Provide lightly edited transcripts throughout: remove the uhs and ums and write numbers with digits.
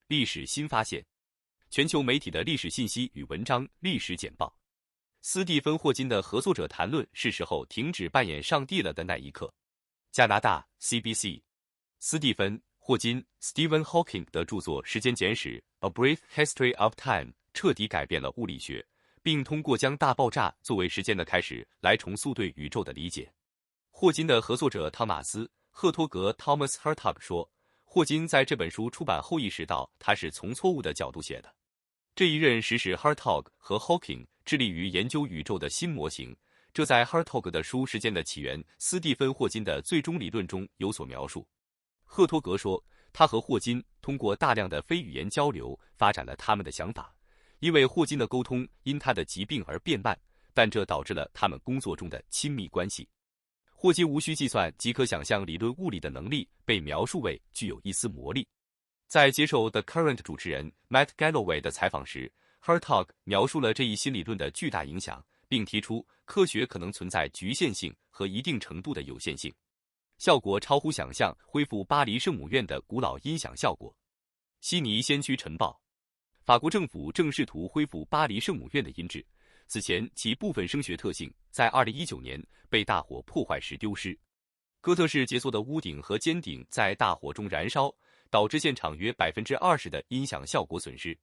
历史新发现，全球媒体的历史信息与文章历史简报。斯蒂芬·霍金的合作者谈论是时候停止扮演上帝了的那一刻。加拿大 CBC， 斯蒂芬·霍金 Stephen Hawking 的著作《时间简史》A Brief History of Time 彻底改变了物理学，并通过将大爆炸作为时间的开始来重塑对宇宙的理解。霍金的合作者汤马斯·赫托格 Thomas Hertog 说，霍金在这本书出版后意识到他是从错误的角度写的。这一任使 Hertog 和 Hawking 致力于研究宇宙的新模型，这在 Hertog 的书《时间的起源》斯蒂芬·霍金的最终理论中有所描述。赫托格说，他和霍金通过大量的非语言交流发展了他们的想法，因为霍金的沟通因他的疾病而变慢，但这导致了他们工作中的亲密关系。霍金无需计算即可想象理论物理的能力被描述为具有一丝魔力。在接受 The Current 主持人 Matt Galloway 的采访时， Hertog 描述了这一新理论的巨大影响，并提出科学可能存在局限性和一定程度的有限性。效果超乎想象，恢复巴黎圣母院的古老音响效果。悉尼先驱晨报，法国政府正试图恢复巴黎圣母院的音质，此前其部分声学特性在2019年被大火破坏时丢失。哥特式杰作的屋顶和尖顶在大火中燃烧，导致现场约 20% 的音响效果损失。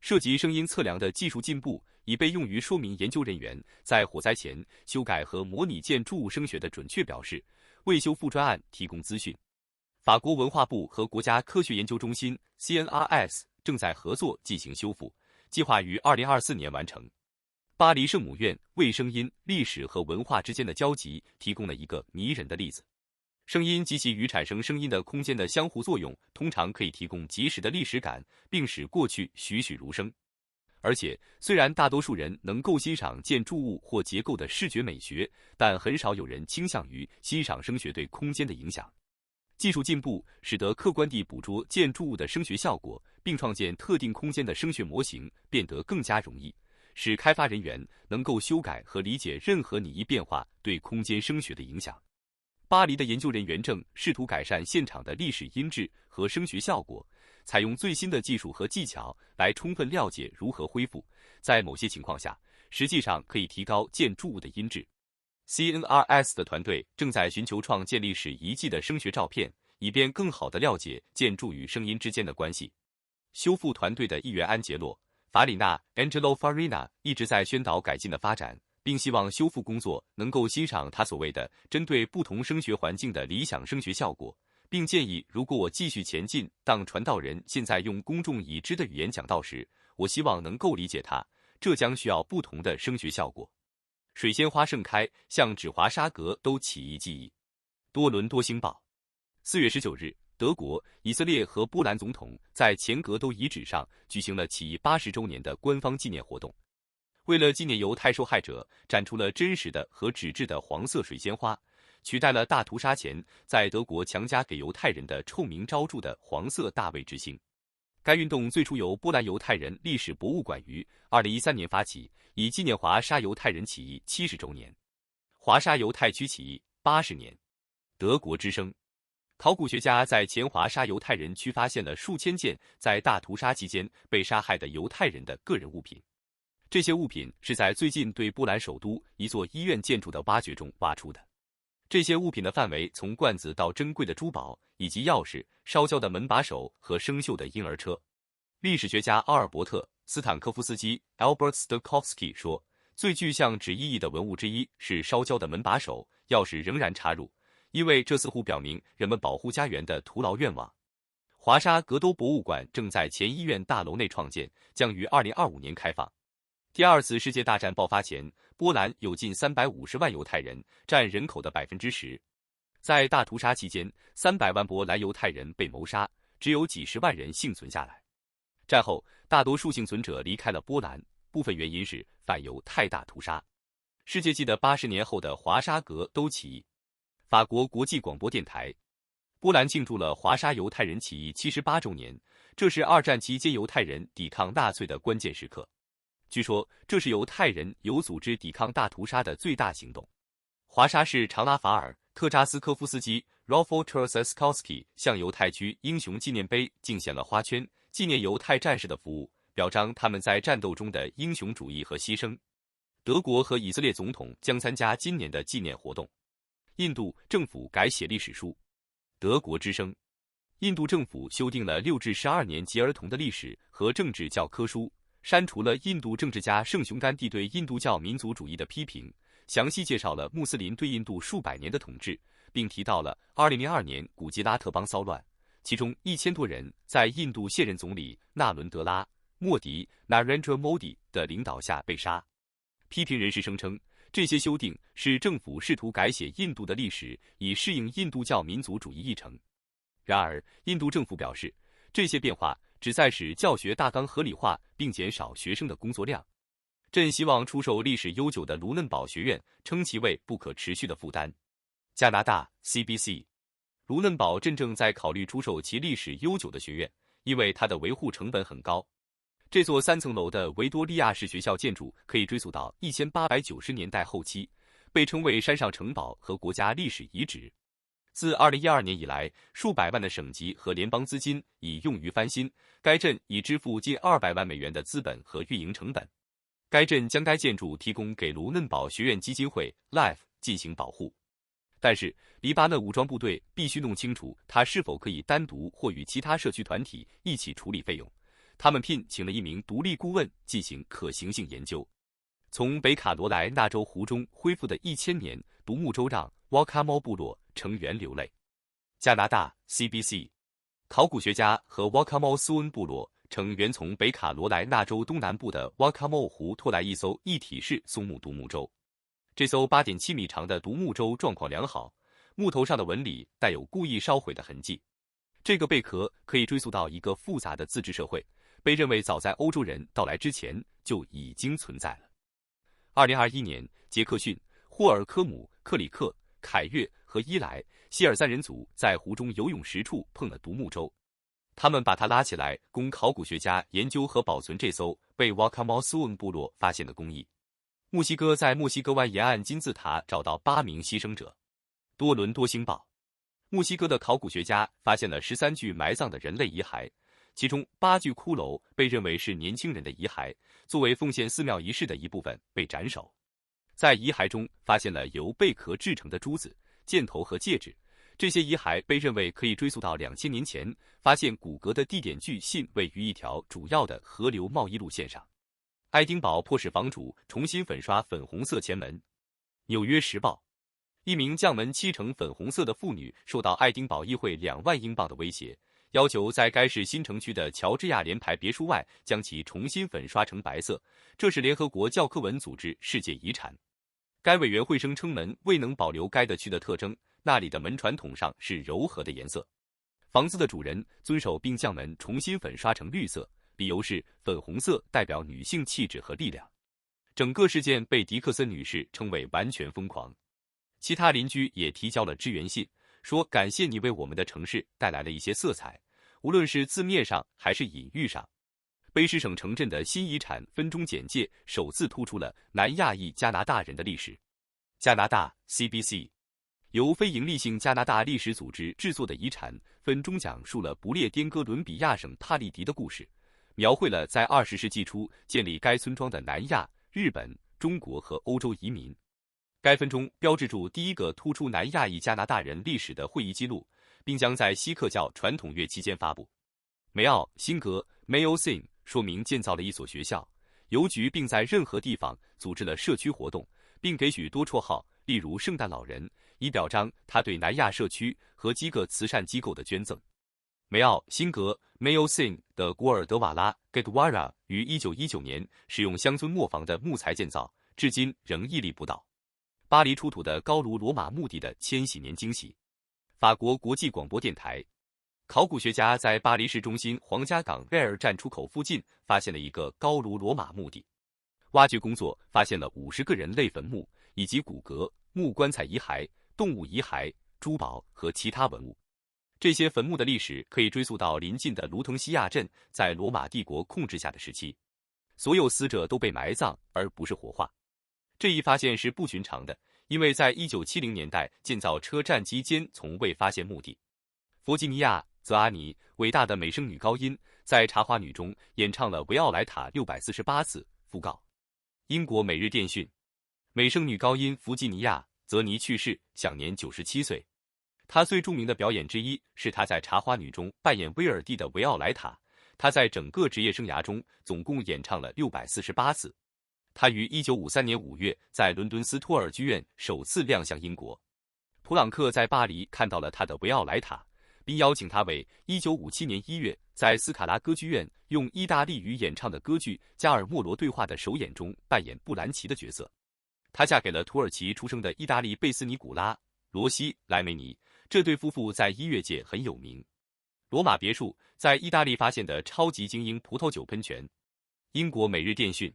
涉及声音测量的技术进步已被用于说明研究人员在火灾前修改和模拟建筑物声学的准确表示，为修复专案提供资讯。法国文化部和国家科学研究中心 CNRS 正在合作进行修复，计划于2024年完成。巴黎圣母院为声音、历史和文化之间的交集提供了一个迷人的例子。声音及其与产生声音的空间的相互作用，通常可以提供及时的历史感，并使过去栩栩如生。而且，虽然大多数人能够欣赏建筑物或结构的视觉美学，但很少有人倾向于欣赏声学对空间的影响。技术进步使得客观地捕捉建筑物的声学效果，并创建特定空间的声学模型变得更加容易，使开发人员能够修改和理解任何拟议变化对空间声学的影响。巴黎的研究人员正试图改善现场的历史音质和声学效果，采用最新的技术和技巧来充分了解如何恢复，在某些情况下，实际上可以提高建筑物的音质。CNRS 的团队正在寻求创建历史遗迹的声学照片，以便更好地了解建筑与声音之间的关系。修复团队的一员安杰洛·法里纳 Angelo Farina 一直在宣导改进的发展，并希望修复工作能够欣赏他所谓的针对不同声学环境的理想声学效果，并建议如果我继续前进，当传道人现在用公众已知的语言讲道时，我希望能够理解它，这将需要不同的声学效果。水仙花盛开，像纸华沙格都起义记忆。多伦多星报4月19日，德国、以色列和波兰总统在前格都遗址上举行了起义80周年的官方纪念活动。为了纪念犹太受害者，展出了真实的和纸质的黄色水仙花，取代了大屠杀前在德国强加给犹太人的臭名昭著的黄色大卫之星。该运动最初由波兰犹太人历史博物馆于2013年发起，以纪念华沙犹太人起义70周年、华沙犹太区起义80年。德国之声，考古学家在前华沙犹太人区发现了数千件在大屠杀期间被杀害的犹太人的个人物品。这些物品是在最近对波兰首都一座医院建筑的挖掘中挖出的。这些物品的范围从罐子到珍贵的珠宝，以及钥匙、烧焦的门把手和生锈的婴儿车。历史学家阿尔伯特·斯坦科夫斯基 Albert Stokowski 说，最具象指意义的文物之一是烧焦的门把手，钥匙仍然插入，因为这似乎表明人们保护家园的徒劳愿望。华沙格都博物馆正在前医院大楼内创建，将于2025年开放。第二次世界大战爆发前，波兰有近350万犹太人，占人口的 10%。在大屠杀期间，300万波兰犹太人被谋杀，只有几十万人幸存下来。战后，大多数幸存者离开了波兰，部分原因是反犹太大屠杀。世界纪的80年后的华沙格都起义。法国国际广播电台，波兰庆祝了华沙犹太人起义78周年，这是二战期间犹太人抵抗纳粹的关键时刻。据说这是犹太人有组织抵抗大屠杀的最大行动。华沙市长拉法尔·特扎斯科夫斯基 Rafał Trzaskowski 向犹太区英雄纪念碑敬献了花圈，纪念犹太战士的服务，表彰他们在战斗中的英雄主义和牺牲。德国和以色列总统将参加今年的纪念活动。印度政府改写历史书。德国之声。印度政府修订了6至12年级儿童的历史和政治教科书，删除了印度政治家圣雄甘地对印度教民族主义的批评，详细介绍了穆斯林对印度数百年的统治，并提到了2002年古吉拉特邦骚乱，其中1000多人在印度现任总理纳伦德拉·莫迪 （Narendra Modi） 的领导下被杀。批评人士声称，这些修订是政府试图改写印度的历史，以适应印度教民族主义议程。然而，印度政府表示，这些变化旨在使教学大纲合理化并减少学生的工作量。朕希望出售历史悠久的卢嫩堡学院，称其为不可持续的负担。加拿大 CBC。 卢嫩堡镇正在考虑出售其历史悠久的学院，因为它的维护成本很高。这座3层楼的维多利亚式学校建筑可以追溯到1890年代后期，被称为山上城堡和国家历史遗址。自2012年以来，数百万的省级和联邦资金已用于翻新，该镇已支付近200万美元的资本和运营成本。该镇将该建筑提供给卢嫩堡学院基金会 LIFE 进行保护。但是，黎巴嫩武装部队必须弄清楚它是否可以单独或与其他社区团体一起处理费用。他们聘请了一名独立顾问进行可行性研究。从北卡罗来纳州湖中恢复的1000年独木舟让瓦卡猫部落成员流泪。加拿大 CBC。 考古学家和瓦卡猫苏恩部落成员从北卡罗来纳州东南部的瓦卡猫湖拖来一艘一体式松木独木舟。这艘8.7米长的独木舟状况良好，木头上的纹理带有故意烧毁的痕迹。这个贝壳可以追溯到一个复杂的自治社会，被认为早在欧洲人到来之前就已经存在了。2021年，杰克逊、霍尔科姆、克里克、凯越和伊莱希尔3人组在湖中游泳时处碰了独木舟，他们把它拉起来，供考古学家研究和保存这艘被瓦卡猫苏恩部落发现的工艺。墨西哥在墨西哥湾沿岸金字塔找到8名牺牲者。多伦多星报。墨西哥的考古学家发现了13具埋葬的人类遗骸，其中8具骷髅被认为是年轻人的遗骸，作为奉献寺庙仪式的一部分被斩首。在遗骸中发现了由贝壳制成的珠子、箭头和戒指，这些遗骸被认为可以追溯到2000年前发现骨骼的地点距信位于一条主要的河流贸易路线上。爱丁堡迫使房主重新粉刷粉红色前门。纽约时报。一名将门漆成粉红色的妇女受到爱丁堡议会2万英镑的威胁，要求在该市新城区的乔治亚联排别墅外将其重新粉刷成白色，这是联合国教科文组织世界遗产。该委员会声称门未能保留该地区的特征，那里的门传统上是柔和的颜色。房子的主人遵守并将门重新粉刷成绿色，理由是粉红色代表女性气质和力量。整个事件被迪克森女士称为完全疯狂。其他邻居也提交了支援信，说感谢你为我们的城市带来了一些色彩，无论是字面上还是隐喻上。卑诗省城镇的新遗产分钟简介首次突出了南亚裔加拿大人的历史。加拿大 CBC。 由非营利性加拿大历史组织制作的遗产分钟讲述了不列颠哥伦比亚省帕利迪的故事，描绘了在20世纪初建立该村庄的南亚、日本、中国和欧洲移民。该分钟标志住第一个突出南亚裔加拿大人历史的会议记录，并将在锡克教传统月期间发布。梅奥辛格 Mayo Singh 说明建造了一所学校、邮局，并在任何地方组织了社区活动，并给许多绰号，例如圣诞老人，以表彰他对南亚社区和几个慈善机构的捐赠。梅奥辛格 Mayo Singh 的古尔德瓦拉 Gurdwara 于1919年使用乡村磨坊的木材建造，至今仍屹立不倒。巴黎出土的高卢罗马墓地的千禧年惊喜。法国国际广播电台。考古学家在巴黎市中心皇家港贝尔站出口附近发现了一个高卢罗马墓地，挖掘工作发现了50个人类坟墓，以及骨骼、木棺材遗骸、动物遗骸、珠宝和其他文物。这些坟墓的历史可以追溯到邻近的卢滕西亚镇在罗马帝国控制下的时期。所有死者都被埋葬，而不是火化。这一发现是不寻常的，因为在1970年代建造车站期间从未发现墓地。弗吉尼亚泽阿尼，伟大的美声女高音，在茶花女中演唱了维奥莱塔648次。讣告。英国每日电讯，美声女高音弗吉尼亚·泽尼去世，享年97岁。她最著名的表演之一是她在茶花女中扮演威尔第的维奥莱塔。她在整个职业生涯中总共演唱了648次。她于1953年5月在伦敦斯托尔剧院首次亮相英国。普朗克在巴黎看到了她的维奥莱塔，并邀请她为1957年1月在斯卡拉歌剧院用意大利语演唱的歌剧《加尔默罗对话》的首演中扮演布兰奇的角色。她嫁给了土耳其出生的意大利贝斯尼古拉·罗西·莱梅尼，这对夫妇在音乐界很有名。罗马别墅在意大利发现的超级精英葡萄酒喷泉。英国每日电讯，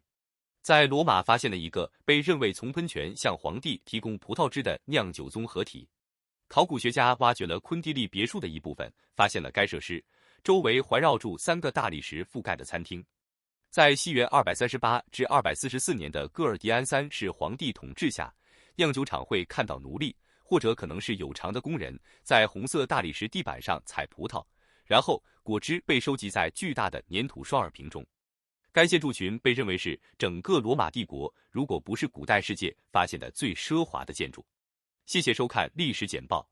在罗马发现了一个被认为从喷泉向皇帝提供葡萄汁的酿酒综合体。考古学家挖掘了昆蒂利别墅的一部分，发现了该设施周围环绕住3个大理石覆盖的餐厅。在西元238至244年的戈尔迪安3世皇帝统治下，酿酒厂会看到奴隶，或者可能是有偿的工人，在红色大理石地板上采葡萄，然后果汁被收集在巨大的粘土双耳瓶中。该建筑群被认为是整个罗马帝国，如果不是古代世界发现的最奢华的建筑。谢谢收看历史简报。